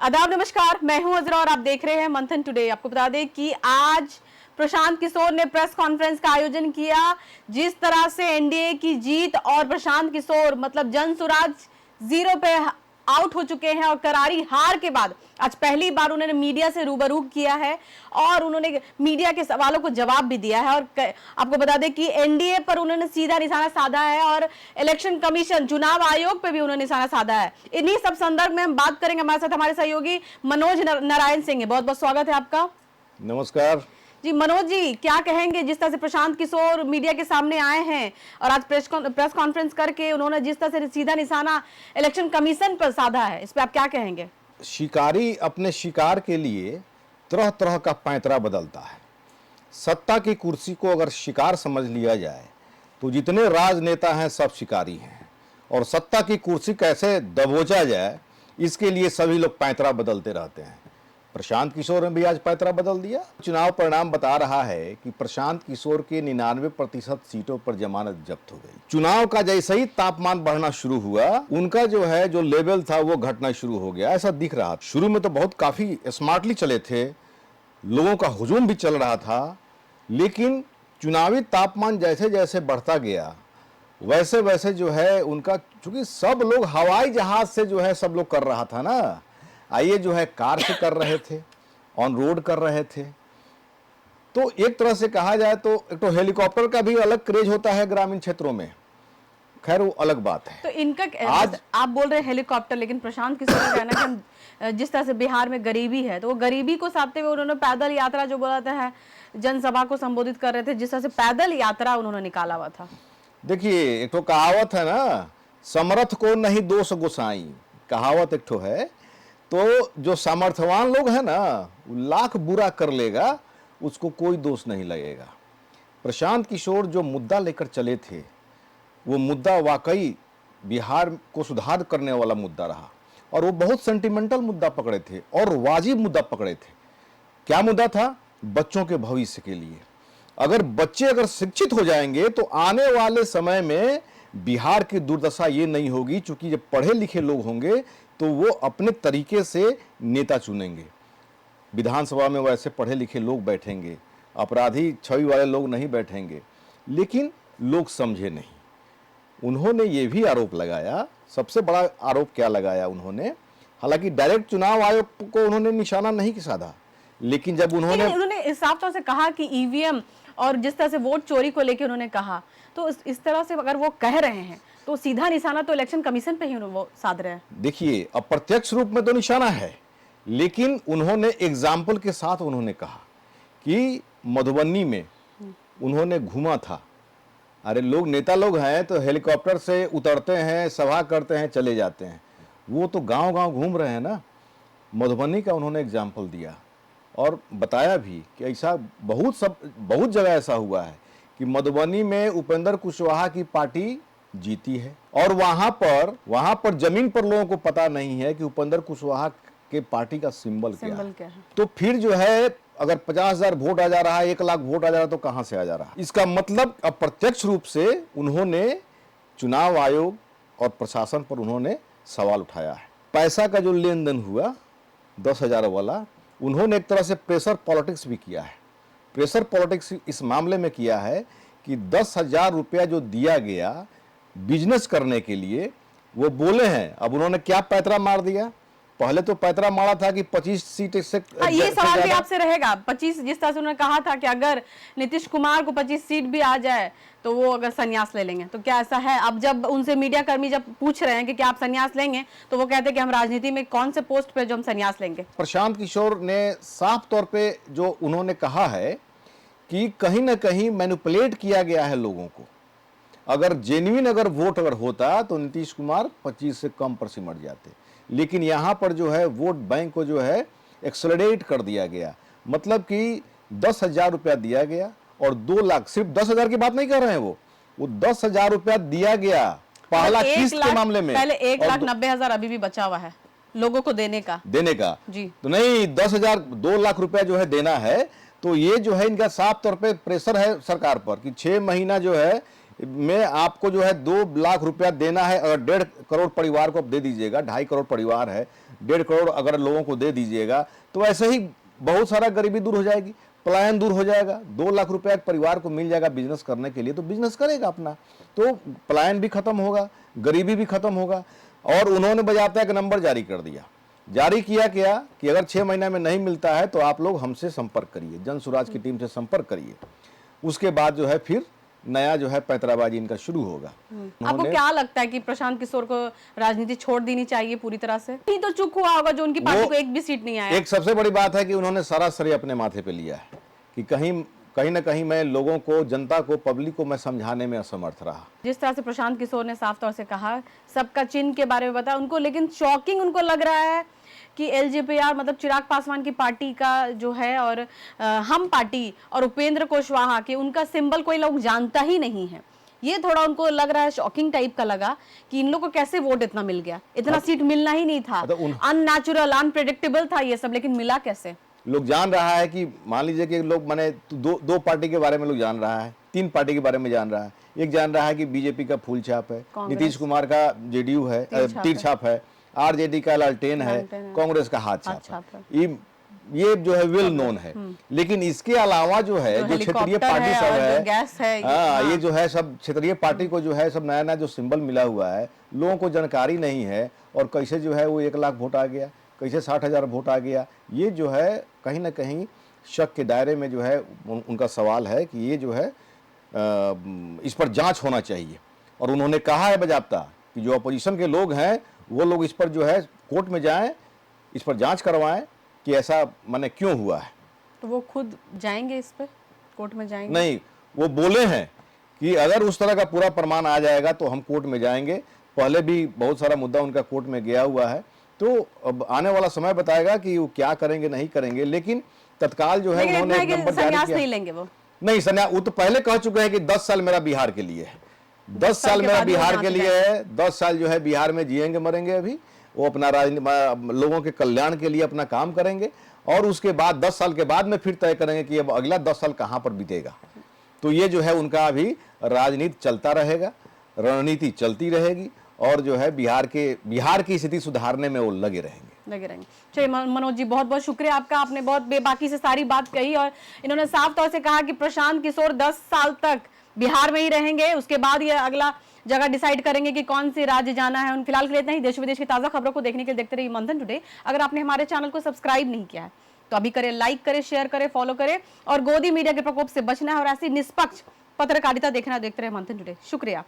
आदाब, नमस्कार। मैं हूं अजरा और आप देख रहे हैं मंथन टुडे। आपको बता दें कि आज प्रशांत किशोर ने प्रेस कॉन्फ्रेंस का आयोजन किया। जिस तरह से एनडीए की जीत और प्रशांत किशोर मतलब जनसुराज जीरो पे आउट हो चुके हैं और करारी हार के बाद आज पहली बार उन्होंने मीडिया से रूबरू किया है और उन्होंने मीडिया के सवालों को जवाब भी दिया है। और आपको बता दें कि एनडीए पर उन्होंने सीधा निशाना साधा है और इलेक्शन कमीशन, चुनाव आयोग पे भी उन्होंने निशाना साधा है। इन्हीं सब संदर्भ में हम बात करेंगे। हमारे साथ हमारे सहयोगी मनोज नारायण सिंह है। बहुत बहुत स्वागत है आपका। नमस्कार जी मनोज जी, क्या कहेंगे जिस तरह से प्रशांत किशोर मीडिया के सामने आए हैं और आज प्रेस कॉन्फ्रेंस करके उन्होंने जिस तरह से सीधा निशाना इलेक्शन कमीशन पर साधा है, इस पे आप क्या कहेंगे? शिकारी अपने शिकार के लिए तरह तरह का पैंतरा बदलता है। सत्ता की कुर्सी को अगर शिकार समझ लिया जाए तो जितने राजनेता हैं सब शिकारी हैं, और सत्ता की कुर्सी कैसे दबोचा जाए इसके लिए सभी लोग पैंतरा बदलते रहते हैं। प्रशांत किशोर ने भी आज पैंतरा बदल दिया। चुनाव परिणाम बता रहा है कि प्रशांत किशोर के 99% सीटों पर जमानत जब्त हो गई। चुनाव का जैसे ही तापमान बढ़ना शुरू हुआ, उनका जो लेवल था वो घटना शुरू हो गया, ऐसा दिख रहा। शुरू में तो बहुत काफी स्मार्टली चले थे, लोगों का हुजूम भी चल रहा था, लेकिन चुनावी तापमान जैसे जैसे बढ़ता गया वैसे वैसे उनका, चूंकि सब लोग हवाई जहाज से सब लोग कर रहा था ना, आइए कार से कर रहे थे, ऑन रोड कर रहे थे, तो एक तरह से कहा जाए तो एक तो हेलीकॉप्टर का भी अलग क्रेज होता है ग्रामीण क्षेत्रों में, खैर वो अलग बात है। तो इनका आज आप बोल रहे हैं हेलीकॉप्टर, लेकिन प्रशांत किशोर का कहना है कि जिस तरह से बिहार में गरीबी है तो वो गरीबी को साधते हुए उन्होंने पैदल यात्रा जो बोला था, जनसभा को संबोधित कर रहे थे, जिस तरह से पैदल यात्रा उन्होंने निकाला हुआ था। देखिए, एक तो कहावत है ना, समर्थ को नहीं दोष गोसाई, कहावत एक तो है। तो जो सामर्थ्यवान लोग हैं ना, लाख बुरा कर लेगा उसको कोई दोष नहीं लगेगा। प्रशांत किशोर जो मुद्दा लेकर चले थे वो मुद्दा वाकई बिहार को सुधार करने वाला मुद्दा रहा, और वो बहुत सेंटिमेंटल मुद्दा पकड़े थे और वाजिब मुद्दा पकड़े थे। क्या मुद्दा था? बच्चों के भविष्य के लिए। अगर बच्चे शिक्षित हो जाएंगे तो आने वाले समय में बिहार की दुर्दशा ये नहीं होगी, क्योंकि जब पढ़े लिखे लोग होंगे तो वो अपने तरीके से नेता चुनेंगे। विधानसभा में वैसे पढ़े लिखे लोग बैठेंगे, अपराधी छवि वाले लोग नहीं बैठेंगे, लेकिन लोग समझे नहीं। उन्होंने ये भी आरोप लगाया, सबसे बड़ा आरोप क्या लगाया उन्होंने, हालांकि डायरेक्ट चुनाव आयोग को उन्होंने निशाना नहीं साधा, लेकिन जब उन्होंने साफ तौर से कहा कि ईवीएम और जिस तरह से वोट चोरी को लेकर उन्होंने कहा, तो इस तरह से अगर वो कह रहे हैं तो सीधा निशाना तो इलेक्शन कमीशन पे ही वो साध रहे हैं। देखिए, अप्रत्यक्ष रूप में तो निशाना है, लेकिन उन्होंने एग्जाम्पल के साथ उन्होंने कहा कि मधुबनी में उन्होंने घूमा था। अरे लोग, नेता लोग हैं तो हेलीकॉप्टर से उतरते हैं, सभा करते हैं, चले जाते हैं, वो तो गांव गांव घूम रहे हैं ना। मधुबनी का उन्होंने एग्जाम्पल दिया और बताया भी कि ऐसा बहुत जगह ऐसा हुआ है कि मधुबनी में उपेंद्र कुशवाहा की पार्टी जीती है, और वहां पर जमीन पर लोगों को पता नहीं है कि उपेंद्र कुशवाहा के पार्टी का सिंबल क्या है। तो फिर अगर 50,000 वोट आ जा रहा है, 1 लाख वोट आ जा रहा है, तो कहां से आ जा रहा है? इसका मतलब अप्रत्यक्ष रूप से उन्होंने चुनाव आयोग और प्रशासन पर उन्होंने सवाल उठाया है। पैसा का जो लेन देन हुआ 10,000 वाला, उन्होंने एक तरह से प्रेशर पॉलिटिक्स भी किया है। प्रेशर पॉलिटिक्स इस मामले में किया है कि 10,000 रुपया जो दिया गया बिजनेस करने के लिए, वो बोले हैं। अब उन्होंने क्या पैतरा मार दिया? पहले तो पैतरा मारा था कि 25 सीट से ये सवाल भी आपसे रहेगा। 25, जिस तरह से उन्होंने कहा था कि अगर नीतीश कुमार को 25 सीट भी आ जाए तो वो अगर संन्यास ले लेंगे, तो क्या ऐसा है? अब जब उनसे मीडिया कर्मी जब पूछ रहे हैं कि क्या आप संन्यास लेंगे, तो वो कहते हैं कि हम राजनीति में कौन से पोस्ट पे जो हम संन्यास लेंगे। प्रशांत किशोर ने साफ तौर पे जो उन्होंने कहा है कि कहीं ना कहीं मैनिपुलेट किया गया है लोगों को। अगर जेन्युइन वोट होता तो नीतीश कुमार 25 से कम पर सिमट जाते, लेकिन यहाँ पर वोट बैंक को एक्सेलरेट कर दिया गया। मतलब कि 10,000 रुपया दिया गया और 2 लाख, सिर्फ 10,000 की बात नहीं कर रहे हैं, वो 10,000 रुपया दिया गया पहला किस्त के मामले में। पहले 1,90,000 अभी भी बचा हुआ है लोगों को देने का जी। तो नहीं, 10,000, 2 लाख रुपया देना है, तो ये इनका साफ तौर पे प्रेशर है सरकार पर कि 6 महीना में आपको 2 लाख रुपया देना है। अगर 1.5 करोड़ परिवार को आप दे दीजिएगा, 2.5 करोड़ परिवार है, 1.5 करोड़ अगर लोगों को दे दीजिएगा तो ऐसे ही बहुत सारा गरीबी दूर हो जाएगी, पलायन दूर हो जाएगा। 2 लाख रुपया एक परिवार को मिल जाएगा बिजनेस करने के लिए, तो बिजनेस करेगा अपना, तो पलायन भी खत्म होगा, गरीबी भी खत्म होगा। और उन्होंने बजाता है कि नंबर जारी कर दिया, जारी किया क्या कि अगर 6 महीने में नहीं मिलता है तो आप लोग हमसे संपर्क करिए, जन सुराज की टीम से संपर्क करिए। उसके बाद जो है फिर नया जो है पैतराबाजी इनका शुरू होगा। आपको क्या लगता है कि प्रशांत किशोर को राजनीति छोड़ देनी चाहिए पूरी तरह से? नहीं तो चुप हुआ होगा जो उनकी पार्टी को एक भी सीट नहीं आया। एक सबसे बड़ी बात है कि उन्होंने सारा श्रेय अपने माथे पे लिया है कि कहीं ना कहीं मैं लोगों को, जनता को, पब्लिक को मैं समझाने में असमर्थ रहा। जिस तरह से प्रशांत किशोर ने साफ तौर से कहा, सबका चिन्ह के बारे में बताया उनको, लेकिन शॉकिंग उनको लग रहा है कि एलजेपीआर मतलब चिराग पासवान की पार्टी का जो है और हम पार्टी और उपेंद्र कुशवाहा के उनका सिंबल कोई लोग जानता ही नहीं है। ये थोड़ा उनको लग रहा है, शॉकिंग टाइप का लगा कि इन लोगों को कैसे वोट इतना मिल गया, इतना सीट मिलना ही नहीं था, अननेचुरल अनप्रेडिक्टेबल था ये सब, लेकिन मिला कैसे? लोग जान रहा है कि मान लीजिए कि लोग माने दो पार्टी के बारे में लोग जान रहा है, 3 पार्टी के बारे में जान रहा है। एक जान रहा है कि बीजेपी का फूल छाप है, नीतीश कुमार का जेडीयू है, तीर छाप है, आरजेडी का लालटेन है, कांग्रेस का हाथ छाप है। ये जो है वेल नोन है। लेकिन इसके अलावा जो है जो क्षेत्रीय पार्टी सब है, हाँ, ये जो है सब क्षेत्रीय पार्टी को जो है सब नया नया जो सिंबल मिला हुआ है, लोगों को जानकारी नहीं है। और कैसे जो है वो 1 लाख वोट आ गया, कैसे 60,000 वोट आ गया, ये जो है कहीं ना कहीं शक के दायरे में जो है उनका सवाल है कि ये जो है इस पर जांच होना चाहिए। और उन्होंने कहा है बजाबता कि जो अपोजिशन के लोग हैं वो लोग इस पर जो है कोर्ट में जाएं, इस पर जांच करवाएं कि ऐसा माने क्यों हुआ है। तो वो खुद जाएंगे इस पे, कोर्ट में जाएंगे? नहीं, वो बोले हैं कि अगर उस तरह का पूरा प्रमाण आ जाएगा तो हम कोर्ट में जाएंगे। पहले भी बहुत सारा मुद्दा उनका कोर्ट में गया हुआ है, तो अब आने वाला समय बताएगा कि वो क्या करेंगे नहीं करेंगे। लेकिन तत्काल जो है उन्होंने एक नंबर जारी किया। नहीं लेंगे वो, नहीं संन्यास, वो तो पहले कह चुके हैं कि 10 साल मेरा बिहार के लिए है, 10 साल मेरा बिहार के लिए है, 10 साल जो है बिहार में जिएंगे मरेंगे। अभी वो अपना लोगों के कल्याण के लिए अपना काम करेंगे और उसके बाद 10 साल के बाद में फिर तय करेंगे कि अब अगला 10 साल कहां पर बीतेगा। तो ये जो है उनका अभी राजनीति चलता रहेगा, रणनीति चलती रहेगी और जो है बिहार की स्थिति सुधारने में वो लगे रहेंगे। चलिए मनोज जी, बहुत बहुत शुक्रिया आपका, आपने बहुत बेबाकी से सारी बात कही और इन्होंने साफ तौर से कहा कि प्रशांत किशोर 10 साल तक बिहार में ही रहेंगे, उसके बाद ये अगला जगह डिसाइड करेंगे कि कौन से राज्य जाना है। फिलहाल के लिए इतना ही। देश विदेश की ताजा खबरों को देखने के लिए देखते रहिए मंथन टुडे। अगर आपने हमारे चैनल को सब्सक्राइब नहीं किया है तो अभी करें, लाइक करें, शेयर करें, फॉलो करें और गोदी मीडिया के प्रकोप से बचना है और ऐसी निष्पक्ष पत्रकारिता देखना देखते रहे मंथन टुडे। शुक्रिया।